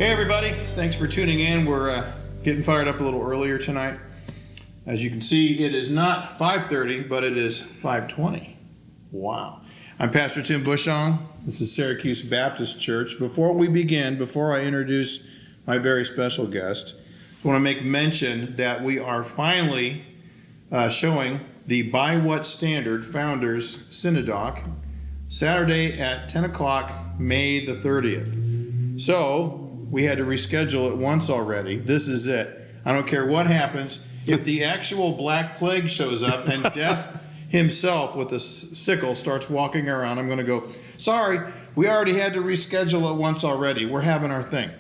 Hey everybody, thanks for tuning in. We're getting fired up a little earlier tonight. As you can see, it is not 5:30, but it is 5:20. Wow. I'm Pastor Tim Bushong. This is Syracuse Baptist Church. Before we begin, before I introduce my very special guest, I want to make mention that we are finally showing the By What Standard Founders Synod Saturday at 10 o'clock, May the 30th. So, we had to reschedule it once already. This is it. I don't care what happens. If the actual Black Plague shows up and Death himself with a sickle starts walking around, I'm going to go, sorry, we already had to reschedule it once already. We're having our thing.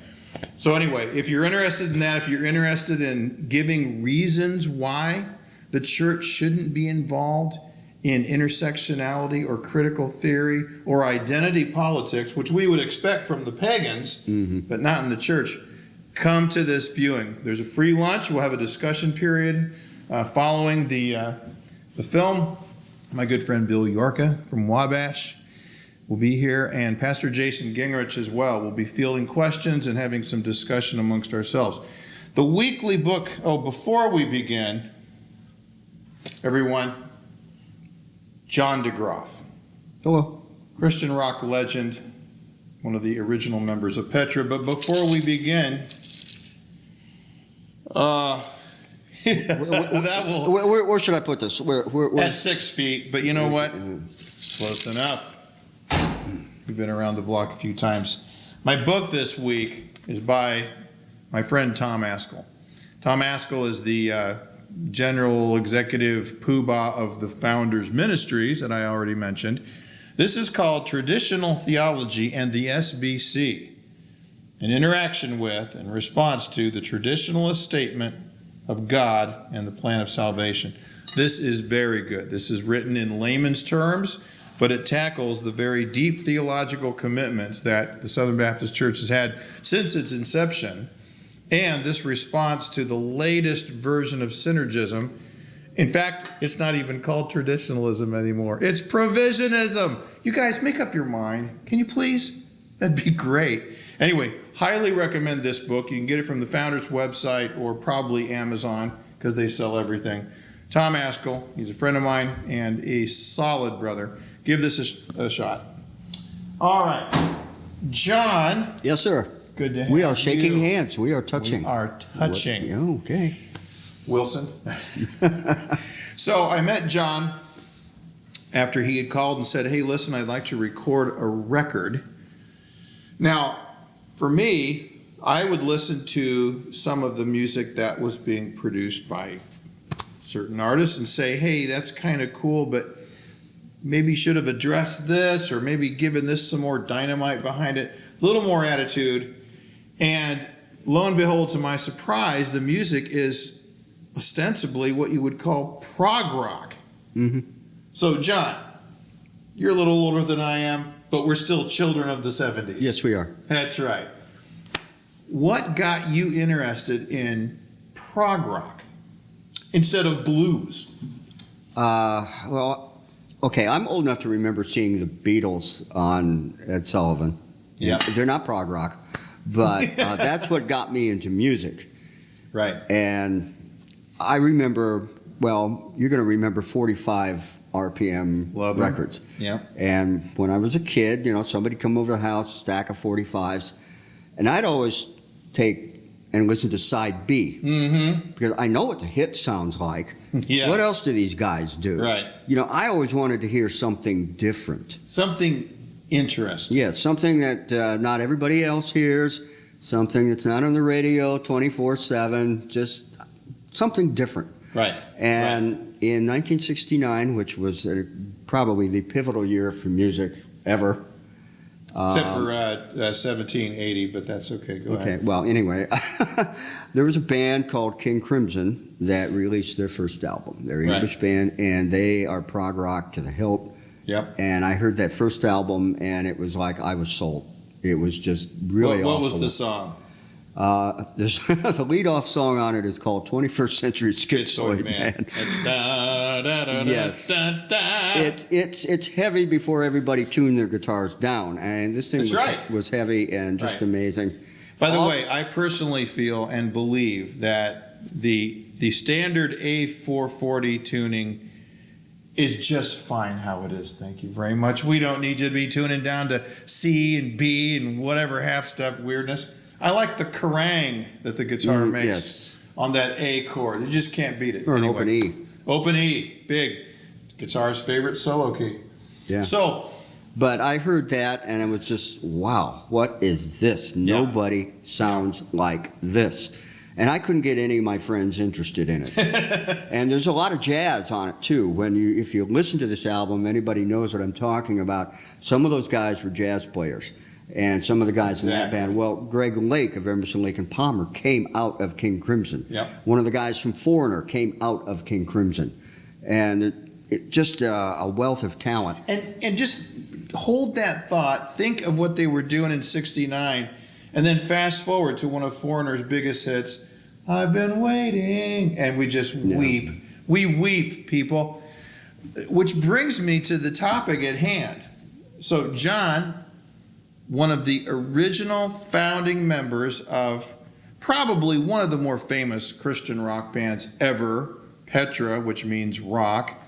So anyway, if you're interested in that, if you're interested in giving reasons why the church shouldn't be involved in intersectionality or critical theory or identity politics, which we would expect from the pagans, but not in the church, come to this viewing. There's a free lunch. We'll have a discussion period following the film. My good friend Bill Yorka from Wabash will be here, and Pastor Jason Gingrich as well. We'll be fielding questions and having some discussion amongst ourselves. The weekly book, before we begin, everyone, John DeGroff. Hello. Christian rock legend, one of the original members of Petra. But before we begin, where should I put this? At 6 feet, but you know what? Close enough. We've been around the block a few times. My book this week is by my friend Tom Askell. Tom Askell is the General Executive Poobah of the Founders Ministries that I already mentioned. This is called Traditional Theology and the SBC, an interaction with and response to the traditionalist statement of God and the plan of salvation. This is very good. This is written in layman's terms, but it tackles the very deep theological commitments that the Southern Baptist Church has had since its inception, and this response to the latest version of synergism. In fact, it's not even called traditionalism anymore. It's provisionism. You guys, make up your mind. Can you please? That'd be great. Anyway, highly recommend this book. You can get it from the Founders website or probably Amazon because they sell everything. Tom Askell, he's a friend of mine and a solid brother. Give this a shot. All right. John. Yes, sir. Good to have you. We are shaking hands. We are touching. We are touching. Okay. Wilson. So I met John after he had called and said, hey, listen, I'd like to record a record. Now, for me, I would listen to some of the music that was being produced by certain artists and say, hey, that's kind of cool, but maybe should have addressed this or maybe given this some more dynamite behind it, a little more attitude. And lo and behold, to my surprise, the music is ostensibly what you would call prog rock. So, John, you're a little older than I am, but we're still children of the 70s. Yes, we are. That's right. What got you interested in prog rock instead of blues? Well, okay, I'm old enough to remember seeing the Beatles on Ed Sullivan. Yeah. They're not prog rock, but that's what got me into music. Right. And I remember, well, you're going to remember 45 RPM Love them. records. Yeah. And when I was a kid, somebody come over the house, stack of 45s, and I'd always take and listen to side B. Because I know what the hit sounds like. Yeah. What else do these guys do? Right. I always wanted to hear something different. Something interesting. Yeah, something that not everybody else hears, something that's not on the radio 24/7, just something different. Right. And in 1969, which was probably the pivotal year for music ever. Except for 1780, but that's okay. Go ahead. Okay, well, anyway, there was a band called King Crimson that released their first album. They're an English band, and they are prog rock to the hilt. Yep. And I heard that first album, and it was like I was sold. It was just really What awful. was the song? The lead-off song on it is called 21st Century Schizoid Man. It's da, da, da, Yes. da, da. It's heavy before everybody tuned their guitars down, and this thing That's right. was heavy and just Right. amazing. By the way, I personally feel and believe that the standard A440 tuning is just fine how it is. Thank you very much. We don't need you to be tuning down to C and B and whatever half-step weirdness. I like the kerrang that the guitar makes on that A chord. You just can't beat it. Or an open E. Open E, big. Guitar's favorite solo key. Yeah. So, but I heard that and it was just, wow, what is this? Nobody sounds like this. And I couldn't get any of my friends interested in it. And there's a lot of jazz on it too. If you listen to this album, anybody knows what I'm talking about. Some of those guys were jazz players. And some of the guys in that band, well, Greg Lake of Emerson, Lake and Palmer came out of King Crimson. Yep. One of the guys from Foreigner came out of King Crimson. And it just a wealth of talent. And just hold that thought. Think of what they were doing in '69. And then fast forward to one of Foreigner's biggest hits, I've Been Waiting. And we just weep. We weep, people. Which brings me to the topic at hand. So John, one of the original founding members of probably one of the more famous Christian rock bands ever, Petra, which means rock,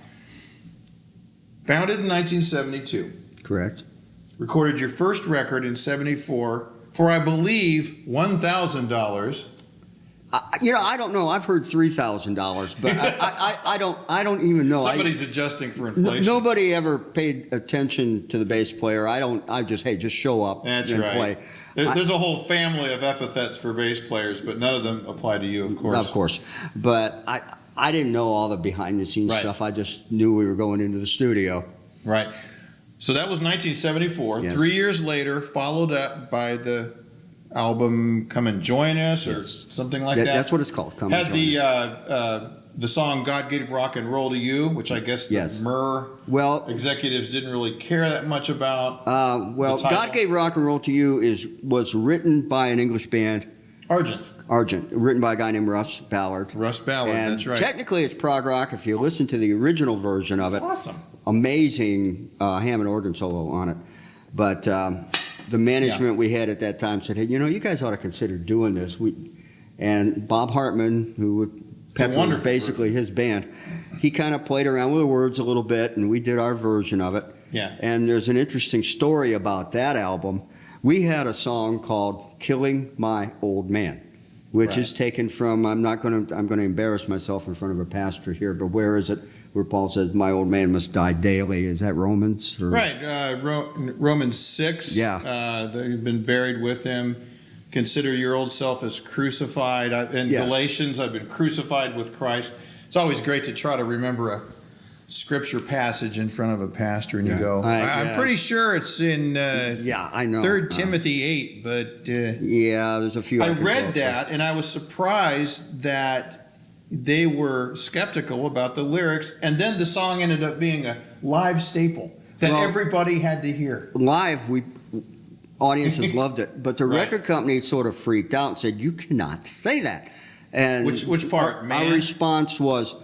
founded in 1972. Correct. Recorded your first record in '74 for, I believe, $1,000. I don't know. I've heard $3,000, but I don't even know. Somebody's adjusting for inflation. Nobody ever paid attention to the bass player. I just show up That's and right. play. There's a whole family of epithets for bass players, but none of them apply to you, of course. Of course. But I didn't know all the behind the scenes stuff. I just knew we were going into the studio. Right. So that was 1974. Yes. 3 years later, followed up by the album "Come and Join Us" or something like that. That's what it's called. Come Had and Join Us. the song "God Gave Rock and Roll to You," which I guess the Myrrh executives didn't really care that much about. God Gave Rock and Roll to You was written by an English band, Argent, written by a guy named Russ Ballard. And that's right. Technically, it's prog rock. If you listen to the original version of it, awesome, amazing Hammond organ solo on it. But the management we had at that time said, "Hey, you guys ought to consider doing this." And Bob Hartman, who Petra was basically his band, he kind of played around with the words a little bit, and we did our version of it. Yeah. And there's an interesting story about that album. We had a song called "Killing My Old Man," which is taken from, I'm going to embarrass myself in front of a pastor here, but where is it? Where Paul says, "My old man must die daily." Is that Romans? Right. Romans 6. Yeah. You've been buried with him. Consider your old self as crucified. In Galatians, I've been crucified with Christ. It's always great to try to remember a scripture passage in front of a pastor, and you go, I'm pretty sure it's in I know. 3 Timothy 8, but there's a few. I read that, and I was surprised that they were skeptical about the lyrics, and then the song ended up being a live staple that everybody had to hear. Live, audiences loved it, but the record company sort of freaked out and said, "You cannot say that." And which part? Our response was,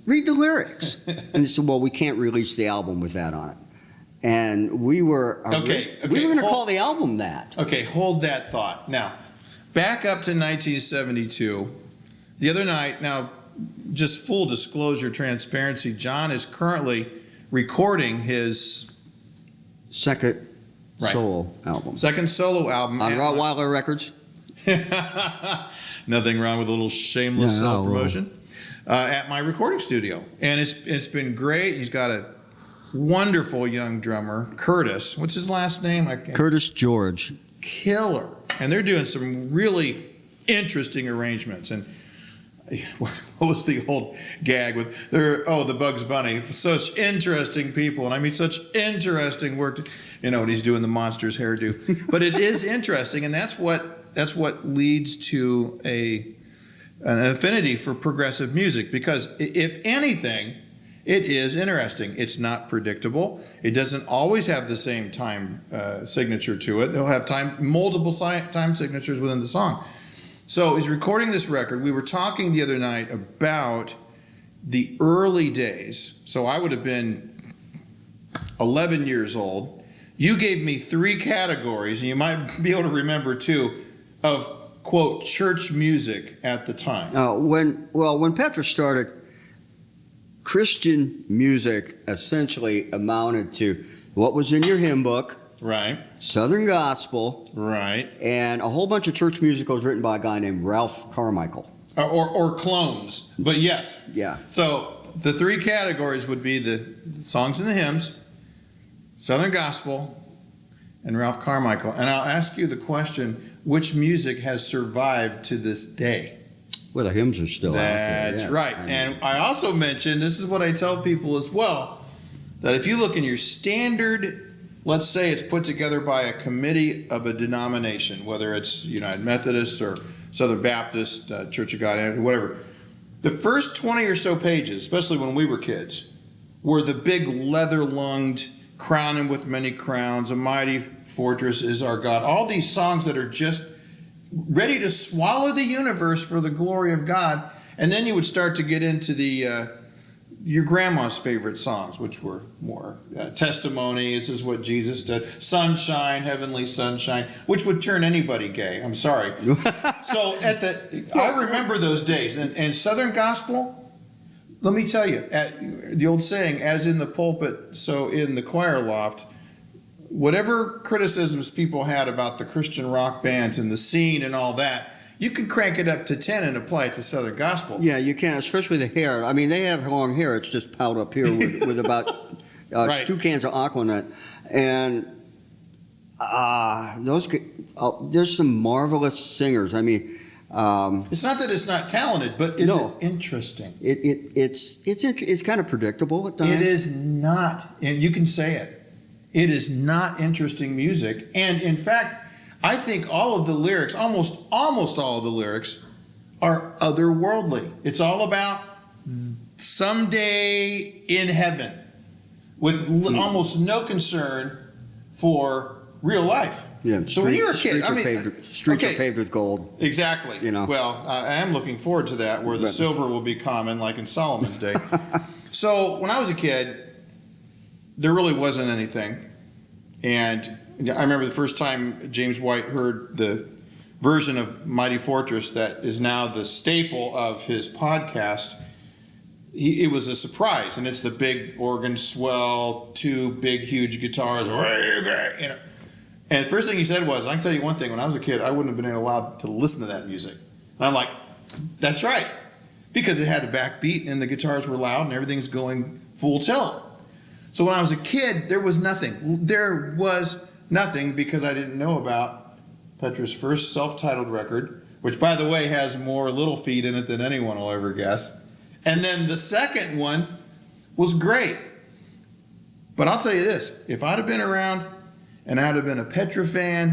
"Read the lyrics." And they said, "Well, we can't release the album with that on it." And we were we were going to call the album that. Okay, hold that thought. Now, back up to 1972. The other night, now, just full disclosure, transparency, John is currently recording his second solo album. Second solo album. On Rottweiler Records. Nothing wrong with a little shameless self-promotion. At my recording studio. And it's been great. He's got a wonderful young drummer, Curtis. What's his last name? Curtis George. Killer. And they're doing some really interesting arrangements. And what was the old gag with the Bugs Bunny? Such interesting people, and I mean such interesting work. And he's doing the monster's hairdo, but it is interesting, and that's what leads to an affinity for progressive music. Because if anything, it is interesting. It's not predictable. It doesn't always have the same time signature to it. It'll have multiple time signatures within the song. So he's recording this record. We were talking the other night about the early days. So I would have been 11 years old. You gave me 3 categories, and you might be able to remember 2, of quote, church music at the time? When Petra started, Christian music essentially amounted to what was in your hymn book, Right. Southern Gospel, Right. and a whole bunch of church musicals written by a guy named Ralph Carmichael. Or clones, but yes. Yeah. So the three categories would be the songs and the hymns, Southern Gospel, and Ralph Carmichael. And I'll ask you the question, which music has survived to this day? Well, the hymns are still out there. That's yes. right. And I also mentioned, this is what I tell people as well, that if you look in your standard, let's say it's put together by a committee of a denomination, whether it's United Methodist or Southern Baptist, Church of God, whatever. The first 20 or so pages, especially when we were kids, were the big leather-lunged, crown him with many crowns, a mighty fortress is our God. All these songs that are just ready to swallow the universe for the glory of God. And then you would start to get into the your grandma's favorite songs, which were more testimony. This is what Jesus did. Sunshine, heavenly sunshine, which would turn anybody gay. I'm sorry. So I remember those days. And Southern Gospel, let me tell you, the old saying, as in the pulpit, so in the choir loft, whatever criticisms people had about the Christian rock bands and the scene and all that, you can crank it up to 10 and apply it to Southern Gospel. Yeah, you can, especially the hair. I mean, they have long hair. It's just piled up here with about Right. 2 cans of Aquanet. And there's some marvelous singers. I mean, It's not that it's not talented, but is No. it interesting? it's kind of predictable at times. It is not, and you can say it. It is not interesting music. And in fact, I think all of the lyrics, almost all of the lyrics, are otherworldly. It's all about someday in heaven, with almost no concern for real life. Yeah, So when you're a kid, streets are paved with gold. Exactly. You know. Well, I am looking forward to that, where the silver will be common, like in Solomon's day. So when I was a kid, there really wasn't anything. And I remember the first time James White heard the version of Mighty Fortress that is now the staple of his podcast. It was a surprise, and it's the big organ swell, 2 big, huge guitars, you know. And the first thing he said was, I can tell you one thing, when I was a kid, I wouldn't have been allowed to listen to that music. And I'm like, that's right, because it had a backbeat, and the guitars were loud, and everything's going full tilt. So when I was a kid, there was nothing. There was nothing, because I didn't know about Petra's first self-titled record, which, by the way, has more Little Feat in it than anyone will ever guess. And then the second one was great. But I'll tell you this, if I'd have been around and I'd have been a Petra fan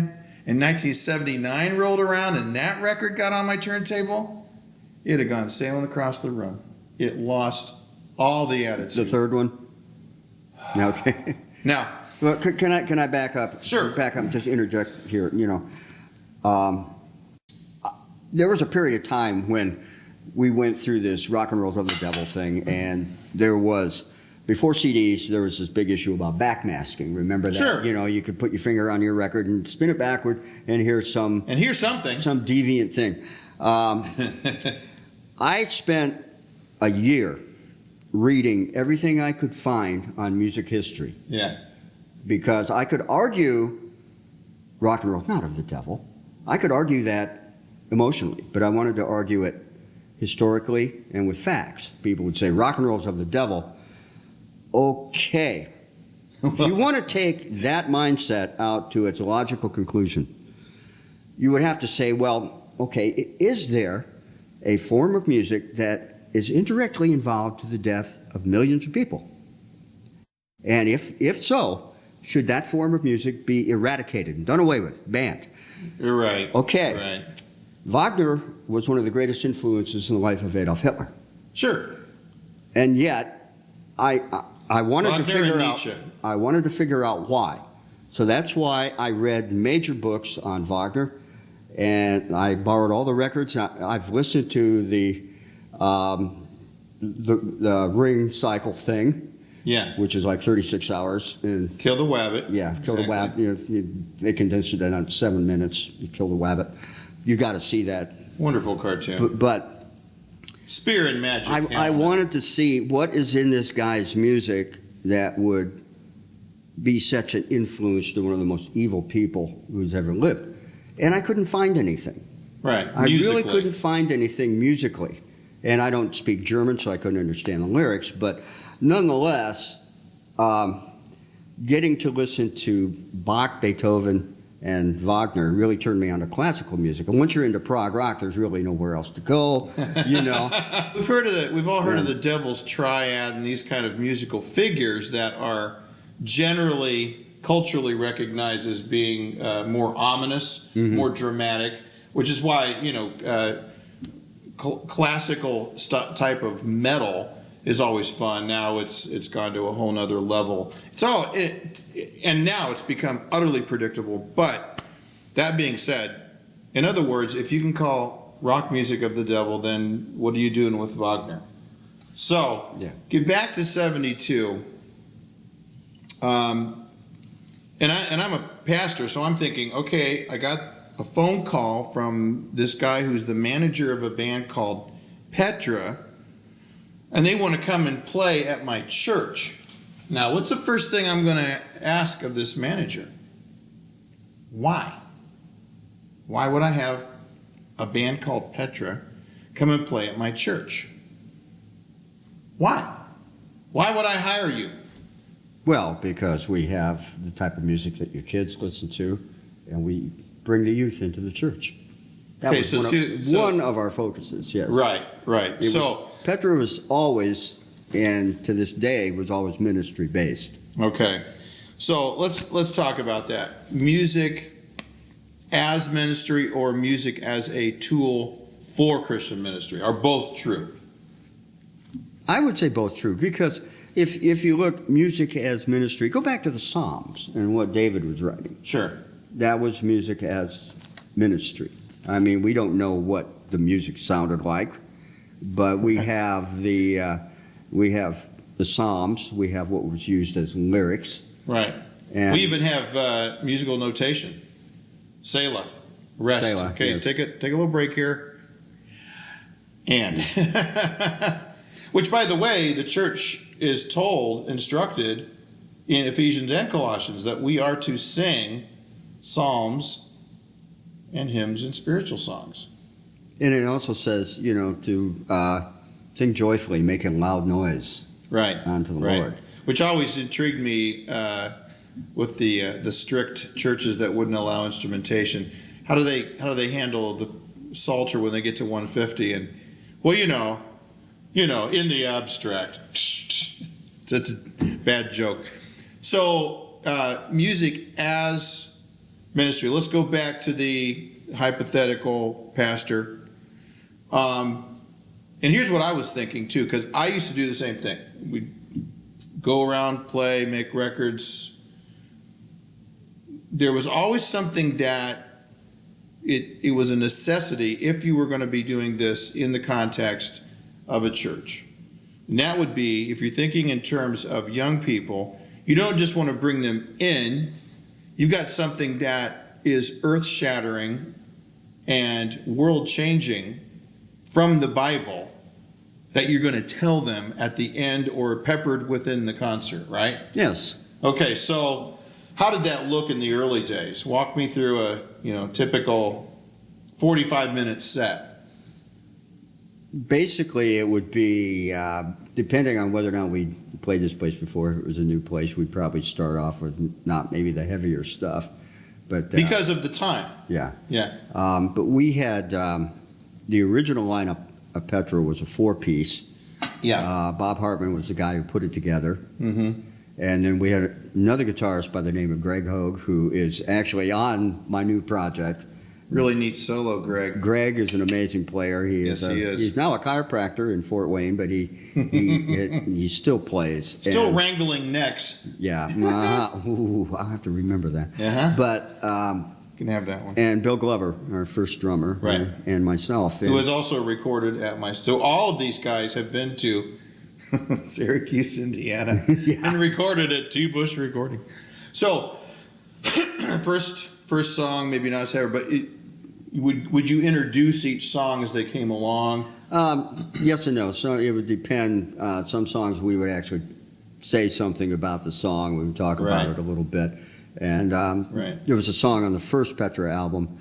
and 1979 rolled around and that record got on my turntable, it'd have gone sailing across the room. It lost all the attitude. The third one? Okay. Now, Well, can I back up? Sure. Back up and just interject here. You know, there was a period of time when we went through this rock and roll of the devil thing, and there was, before CDs, there was this big issue about backmasking. Remember that? Sure. You know, you could put your finger on your record and spin it backward, and here's something. Some deviant thing. I spent a year reading everything I could find on music history. Yeah. Because I could argue rock and roll, not of the devil. I could argue that emotionally, but I wanted to argue it historically and with facts. People would say rock and roll is of the devil. Okay. If you want to take that mindset out to its logical conclusion, you would have to say, well, okay, is there a form of music that is indirectly involved to the death of millions of people? And if so, should that form of music be eradicated and done away with, banned? You're right. Okay. Right. Wagner was one of the greatest influences in the life of Adolf Hitler. Sure. And yet, I wanted to Wagner figure and out. Nietzsche. I wanted to figure out why. So that's why I read major books on Wagner, and I borrowed all the records. I've listened to the ring cycle thing. Yeah. Which is like 36 hours. And Kill the Wabbit. yeah, kill the wabbit. You know, they condensed it in 7 minutes. You kill the wabbit. You got to see that. Wonderful cartoon. But Spear and Magic. I wanted to see what is in this guy's music that would be such an influence to one of the most evil people who's ever lived. And I couldn't find anything. Right. I really couldn't find anything musically. And I don't speak German, so I couldn't understand the lyrics. But nonetheless, getting to listen to Bach, Beethoven, and Wagner really turned me on to classical music. And once you're into prog rock, there's really nowhere else to go, you know. We've all heard of the Devil's Triad and these kind of musical figures that are generally culturally recognized as being more ominous, more dramatic, which is why, you know, classical type of metal is always fun. Now it's gone to a whole nother level. And now it's become utterly predictable. But that being said, in other words, if you can call rock music of the devil, then what are you doing with Wagner? So, get back to 72. And I'm a pastor, so I'm thinking, okay, I got a phone call from this guy who's the manager of a band called Petra, and they want to come and play at my church. Now, what's the first thing I'm going to ask of this manager? Why? Why would I have a band called Petra come and play at my church? Why? Why would I hire you? Well, because we have the type of music that your kids listen to, and we bring the youth into the church. That was one of our focuses, yes. Right. Petra was always, and to this day, was always ministry-based. Okay. So let's talk about that. Music as ministry or music as a tool for Christian ministry are both true. I would say both true, because if you look music as ministry, go back to the Psalms and what David was writing. Sure. That was music as ministry. I mean, we don't know what the music sounded like, but we have the Psalms. We have what was used as lyrics. Right. And we even have musical notation. Selah. Rest. Selah, okay, yes. Take a little break here. And which, by the way, the church is instructed in Ephesians and Colossians that we are to sing psalms and hymns and spiritual songs. And it also says, you know, to sing joyfully, making loud noise unto the Lord. Which always intrigued me with the strict churches that wouldn't allow instrumentation. How do they handle the Psalter when they get to 150? And well, you know, in the abstract, that's a bad joke. So music as ministry. Let's go back to the hypothetical pastor. And here's what I was thinking too, because I used to do the same thing. We'd go around, play, make records. There was always something that it was a necessity if you were going to be doing this in the context of a church. And that would be, if you're thinking in terms of young people, you don't just want to bring them in. You've got something that is earth-shattering and world-changing from the Bible that you're going to tell them at the end or peppered within the concert, right? Yes. Okay, so how did that look in the early days? Walk me through a typical 45-minute set. Basically, it would be, depending on whether or not we played this place before, if it was a new place, we'd probably start off with not maybe the heavier stuff. But because of the time. Yeah. Yeah. But we had, the original lineup of Petra was a 4-piece. Yeah. Bob Hartman was the guy who put it together. Mm-hmm. And then we had another guitarist by the name of Greg Hogue, who is actually on my new project. Really neat solo, Greg. Greg is an amazing player. He is. He's now a chiropractor in Fort Wayne, but he still plays. Still wrangling necks. Yeah. I'll have to remember that. Uh-huh. But you can have that one. And Bill Glover, our first drummer, right, and myself, who was also recorded at my. So all of these guys have been to Syracuse, Indiana, and recorded at T. Bush Recording. So first song, maybe not as heavy, but would you introduce each song as they came along? Yes and no. So it would depend. Some songs we would actually say something about the song. We would talk about it a little bit. And there was a song on the first Petra album,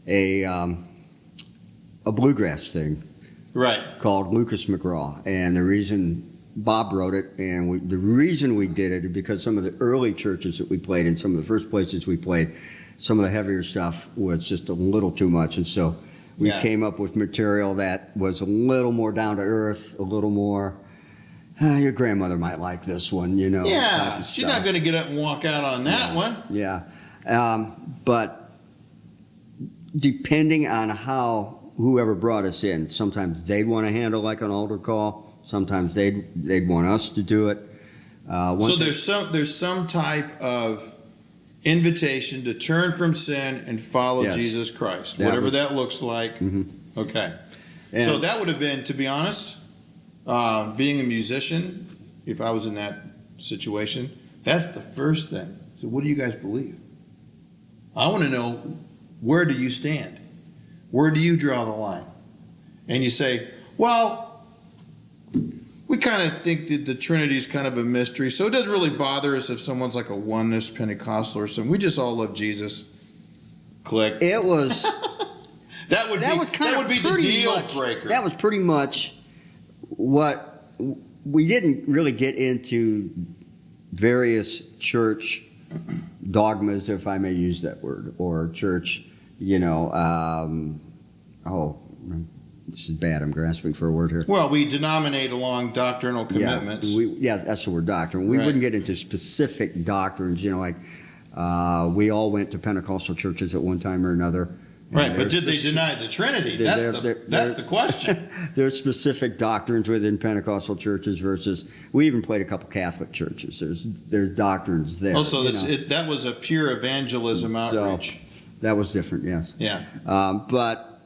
a bluegrass thing, called Lucas McGraw. And the reason Bob wrote it, and the reason we did it is because some of the early churches that we played in, some of the first places we played, some of the heavier stuff was just a little too much, and so we came up with material that was a little more down to earth, a little more. Your grandmother might like this one, you know. Yeah, she's not going to get up and walk out on that one. Yeah, but depending on how whoever brought us in, sometimes they'd want to handle like an altar call. Sometimes they'd want us to do it. So there's some type of invitation to turn from sin and follow Jesus Christ, whatever that looks like. Mm-hmm. Okay. And so that would have been, to be honest, being a musician, if I was in that situation, that's the first thing. So what do you guys believe? I want to know, where do you stand? Where do you draw the line? And you say, well, we kind of think that the Trinity is kind of a mystery, so it doesn't really bother us if someone's like a oneness Pentecostal or something. We just all love Jesus. Click. It was that would be the deal breaker. That was pretty much what we didn't really get into. Various church dogmas, if I may use that word, or church, this is bad. I'm grasping for a word here. Well, we denominate along doctrinal commitments. That's the word, doctrine. We wouldn't get into specific doctrines, like we all went to Pentecostal churches at one time or another. Right, but did they deny the Trinity? That's the question. There's specific doctrines within Pentecostal churches versus, we even played a couple Catholic churches. There's doctrines there. Oh, so that was a pure evangelism outreach. So that was different, yes. Yeah. But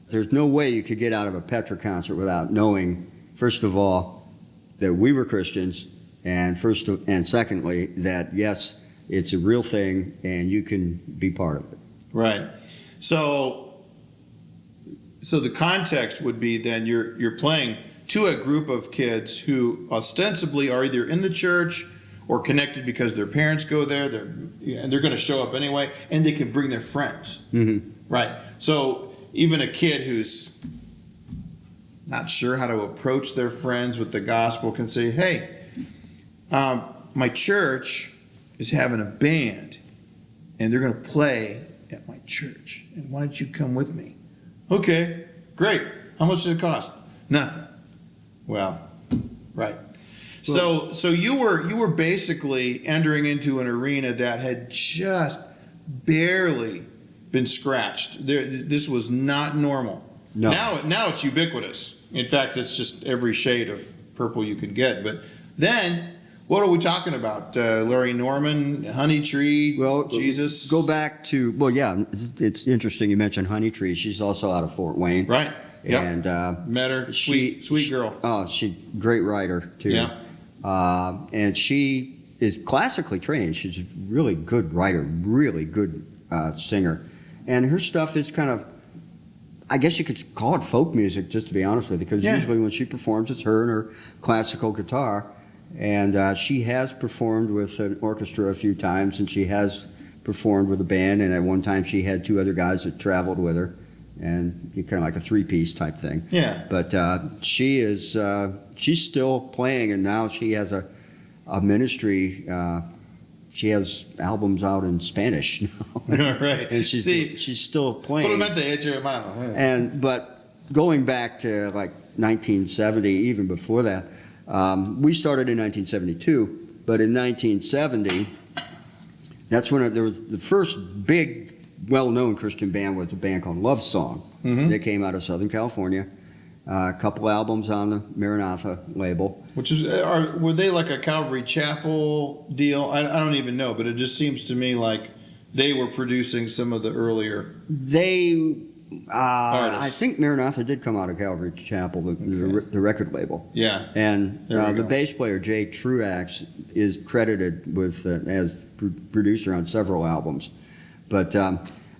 there's no way you could get out of a Petra concert without knowing, first of all, that we were Christians, and secondly, that yes, it's a real thing, and you can be part of it. Right. So the context would be then you're playing to a group of kids who ostensibly are either in the church or connected because their parents go there. They're going to show up anyway, and they can bring their friends. Mm-hmm. Right. So even a kid who's not sure how to approach their friends with the gospel can say, hey, my church is having a band, and they're going to play at my church, and why don't you come with me? Okay, great. How much does it cost? Nothing. Well, right. So you were basically entering into an arena that had just barely been scratched. This was not normal. No. Now it's ubiquitous. In fact, it's just every shade of purple you could get. But then, what are we talking about? Laurie Norman, Honey Tree, Jesus? Go back to, it's interesting you mentioned Honey Tree. She's also out of Fort Wayne. Right. Yep. And met her. Sweet girl. Oh, she's a great writer, too. Yeah. And she is classically trained. She's a really good writer, really good singer. And her stuff is kind of, I guess you could call it folk music, just to be honest with you, because usually when she performs, it's her and her classical guitar. And she has performed with an orchestra a few times, and she has performed with a band, and at one time she had two other guys that traveled with her, and kind of like a three-piece type thing. Yeah. But she's still playing, and now she has a ministry. She has albums out in Spanish now. Right. And she's still playing. But going back to like 1970, even before that, we started in 1972, but in 1970, that's when there was the first big, well-known Christian band was a band called Love Song. Mm-hmm. They came out of Southern California. A couple albums on the Maranatha label. Were they like a Calvary Chapel deal? I don't even know, but it just seems to me like they were producing some of the earlier. I think Maranatha did come out of Calvary Chapel, the record label. Yeah. And the bass player, Jay Truax, is credited with as producer on several albums. But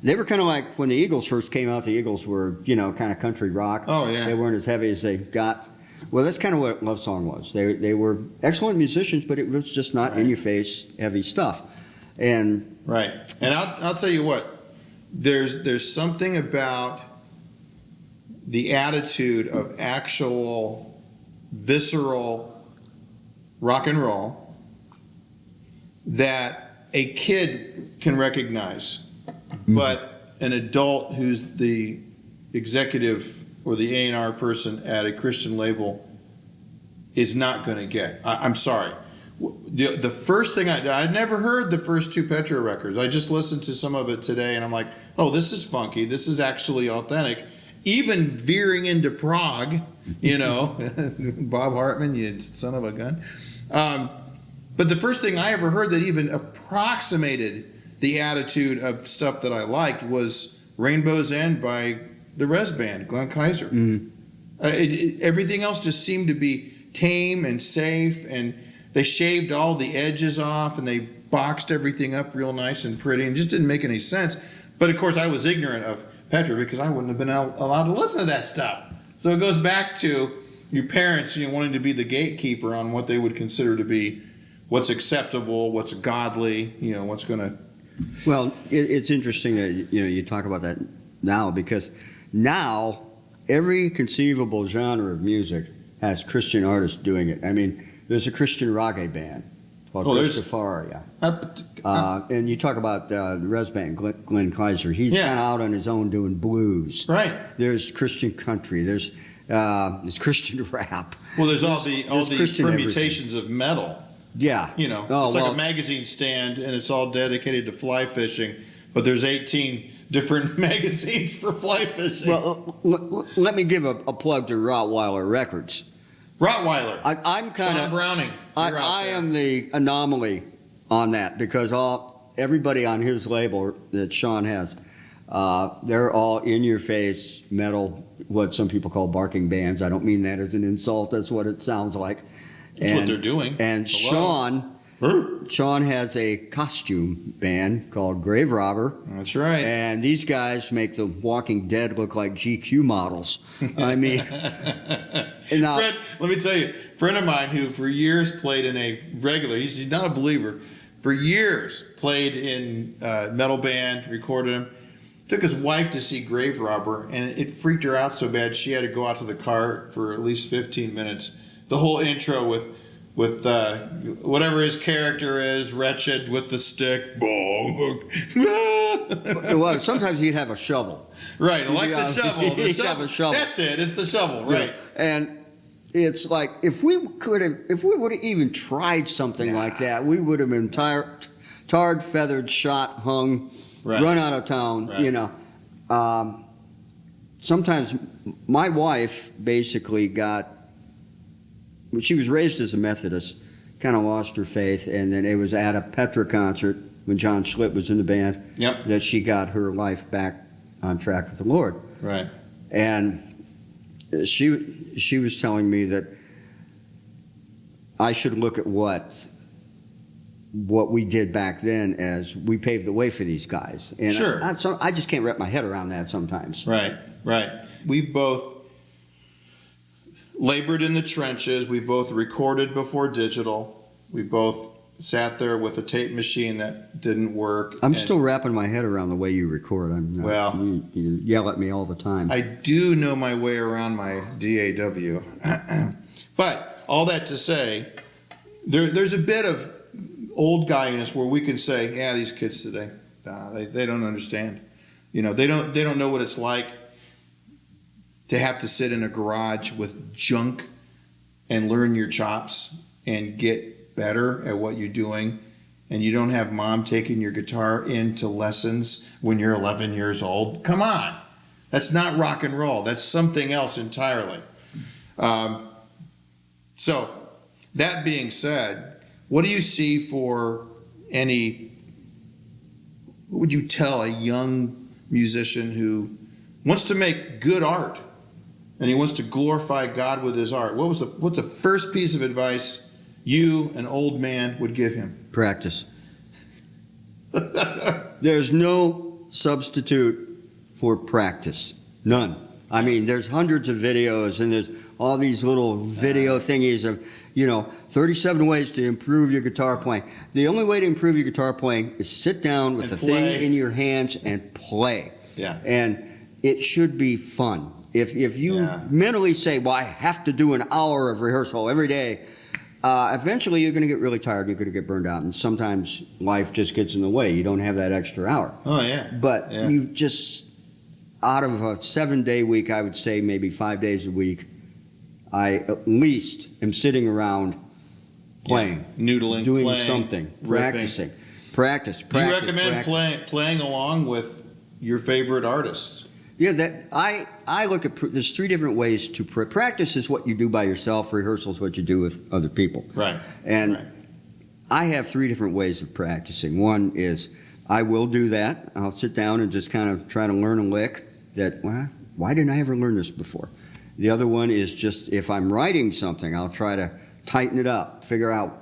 They were kind of like when the Eagles first came out. The Eagles were, kind of country rock. Oh, yeah. They weren't as heavy as they got. Well, that's kind of what Love Song was. They were excellent musicians, but it was just not Right. in your face heavy stuff. And Right. And I'll tell you what, there's something about the attitude of actual visceral rock and roll that a kid can recognize, but an adult who's the executive or the A&R person at a Christian label is not going to get. I'm sorry. The first thing I'd never heard the first two Petra records. I just listened to some of it today, and I'm like, oh, this is funky. This is actually authentic. Even veering into prog, Bob Hartman, you son of a gun. But the first thing I ever heard that even approximated the attitude of stuff that I liked was Rainbow's End by the Res Band, Glenn Kaiser. Everything else just seemed to be tame and safe, and they shaved all the edges off, and they boxed everything up real nice and pretty, and just didn't make any sense. But of course, I was ignorant of Petra because I wouldn't have been allowed to listen to that stuff. So it goes back to your parents, wanting to be the gatekeeper on what they would consider to be what's acceptable, what's godly, what's going to. well, it's interesting that you talk about that now, because now every conceivable genre of music has Christian artists doing it. I mean, there's a Christian reggae band called Graverobber. And you talk about the Res Band, Glenn Kaiser. He's kind of out on his own doing blues. Right. There's Christian country. There's Christian rap. Well, there's all the Christian permutations of metal. Yeah. It's like a magazine stand, and it's all dedicated to fly fishing, but there's 18 different magazines for fly fishing. Well, let me give a plug to Rottweiler Records. Rottweiler. I'm kind Sean of Browning. I am the anomaly on that, because everybody on his label that Sean has, they're all in-your-face metal, what some people call barking bands. I don't mean that as an insult. That's what it sounds like. That's what they're doing. And Sean has a costume band called Graverobber. That's right. And these guys make the Walking Dead look like GQ models. I mean, now, Fred, let me tell you, a friend of mine who for years played in a regular, he's not a believer, for years played in a metal band, recorded him, took his wife to see Graverobber, and it freaked her out so bad she had to go out to the car for at least 15 minutes. The whole intro with whatever his character is, Wretched with the stick. Well, sometimes he'd have a shovel. Right, like the shovel. He'd have a shovel. That's it. It's the shovel, right? Yeah. And it's like if we would have even tried something like that, we would have been tarred, feathered, shot, hung, run out of town. Right. Sometimes my wife basically she was raised as a Methodist, kind of lost her faith, and then it was at a Petra concert when John Schlitt was in the band that she got her life back on track with the Lord. Right. And she was telling me that I should look at what we did back then as we paved the way for these guys. And sure. I just can't wrap my head around that sometimes. Right. We've both labored in the trenches. We've both recorded before digital. We both sat there with a tape machine that didn't work. I'm still wrapping my head around the way you record. You yell at me all the time. I do know my way around my DAW. But all that to say, there's a bit of old guy in us where we can say, yeah, these kids today, they don't understand. They don't know what it's like to have to sit in a garage with junk and learn your chops and get better at what you're doing, and you don't have mom taking your guitar into lessons when you're 11 years old. Come on. That's not rock and roll. That's something else entirely. So, that being said, what do you see for what would you tell a young musician who wants to make good art and he wants to glorify God with his art? What's the first piece of advice you, an old man, would give him? Practice. There's no substitute for practice. None. I mean, there's hundreds of videos, and there's all these little video thingies of, 37 ways to improve your guitar playing. The only way to improve your guitar playing is sit down with the thing in your hands and play. Yeah. And it should be fun. If you mentally say, well, I have to do an hour of rehearsal every day, eventually you're going to get really tired. You're going to get burned out. And sometimes life just gets in the way. You don't have that extra hour. Oh, yeah. But you just, out of a 7-day week, I would say maybe 5 days a week, I at least am sitting around playing, noodling, doing playing, something, practicing. Practice. Do you recommend playing along with your favorite artists? Yeah, I look at, there's 3 different ways to practice. Is what you do by yourself. Rehearsal is what you do with other people. Right. And I have 3 different ways of practicing. One is I will do that. I'll sit down and just kind of try to learn a lick that, well, why didn't I ever learn this before? The other one is just if I'm writing something, I'll try to tighten it up, figure out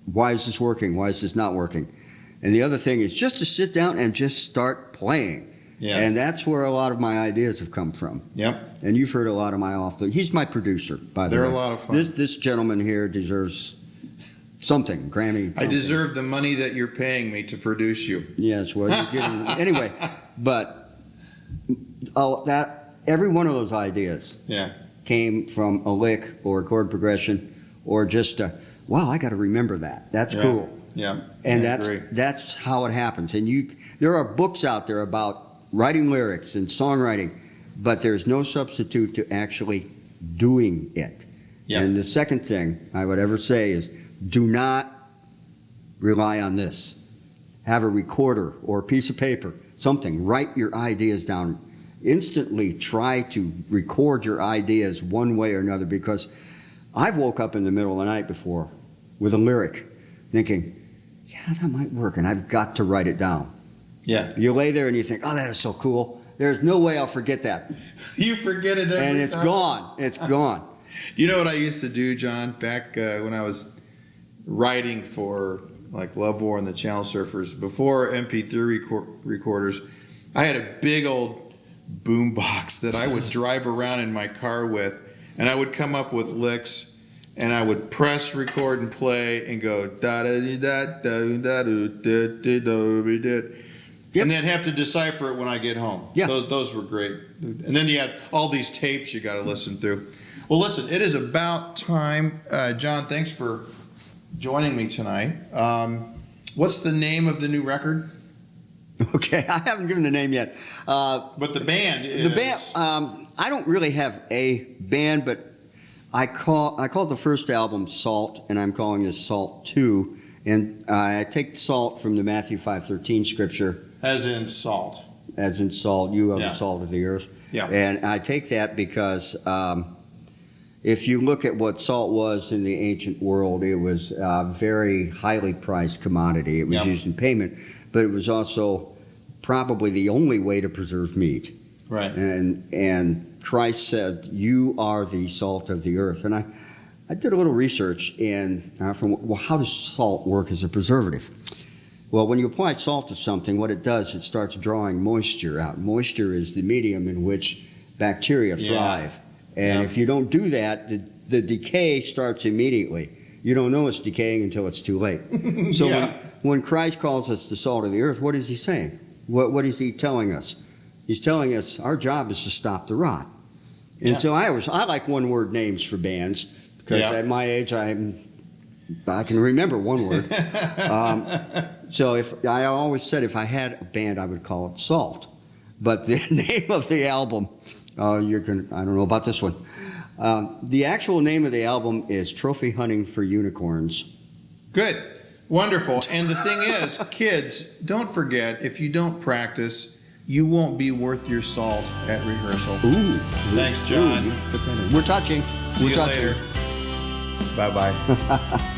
why is this working, why is this not working. And the other thing is just to sit down and just start playing. Yeah. And that's where a lot of my ideas have come from. Yep. And you've heard a lot of my he's my producer, by the way. They're a lot of fun. This gentleman here deserves something, Grammy. Something. I deserve the money that you're paying me to produce you. Yes, well, you're getting anyway. But every one of those ideas came from a lick or a chord progression or just wow, I got to remember that. That's cool. Yeah. And that's how it happens. And there are books out there about writing lyrics and songwriting, but there's no substitute to actually doing it. Yeah. And the second thing I would ever say is do not rely on this. Have a recorder or a piece of paper, something. Write your ideas down. Instantly try to record your ideas one way or another, because I've woke up in the middle of the night before with a lyric thinking, yeah, that might work, and I've got to write it down. Yeah. You lay there and you think, oh, that is so cool. There's no way I'll forget that. You forget it every time. And it's gone. It's gone. You know what I used to do, John, back when I was writing for like Love War and the Channel Surfers, before MP3 recorders, I had a big old boom box that I would drive around in my car with, and I would come up with licks, and I would press record and play and go da da da da da da da da. And then have to decipher it when I get home. Yeah. Those were great. And then you had all these tapes you got to listen through. Well, listen, it is about time. John, thanks for joining me tonight. What's the name of the new record? Okay, I haven't given the name yet. But the band is... The band, I don't really have a band, but I call the first album Salt, and I'm calling this Salt 2. And I take salt from the Matthew 5:13 scripture. As in salt. As in salt. You are the salt of the earth. Yeah. And I take that because if you look at what salt was in the ancient world, it was a very highly priced commodity. It was used in payment, but it was also probably the only way to preserve meat. Right. And Christ said, "You are the salt of the earth." And I did a little research how does salt work as a preservative? Well, when you apply salt to something, what it does, it starts drawing moisture out. Moisture is the medium in which bacteria thrive. And if you don't do that, the decay starts immediately. You don't know it's decaying until it's too late. So when Christ calls us the salt of the earth, what is he saying? What is he telling us? He's telling us our job is to stop the rot. And so I like one-word names for bands, because at my age I can remember one word. So I always said if I had a band, I would call it Salt. But the name of the album, I don't know about this one. The actual name of the album is Trophy Hunting for Unicorns. Good. Wonderful. And the thing is, kids, don't forget, if you don't practice, you won't be worth your salt at rehearsal. Ooh. Thanks, John. Put that in. We're touching. See We're you touching. later. Bye-bye.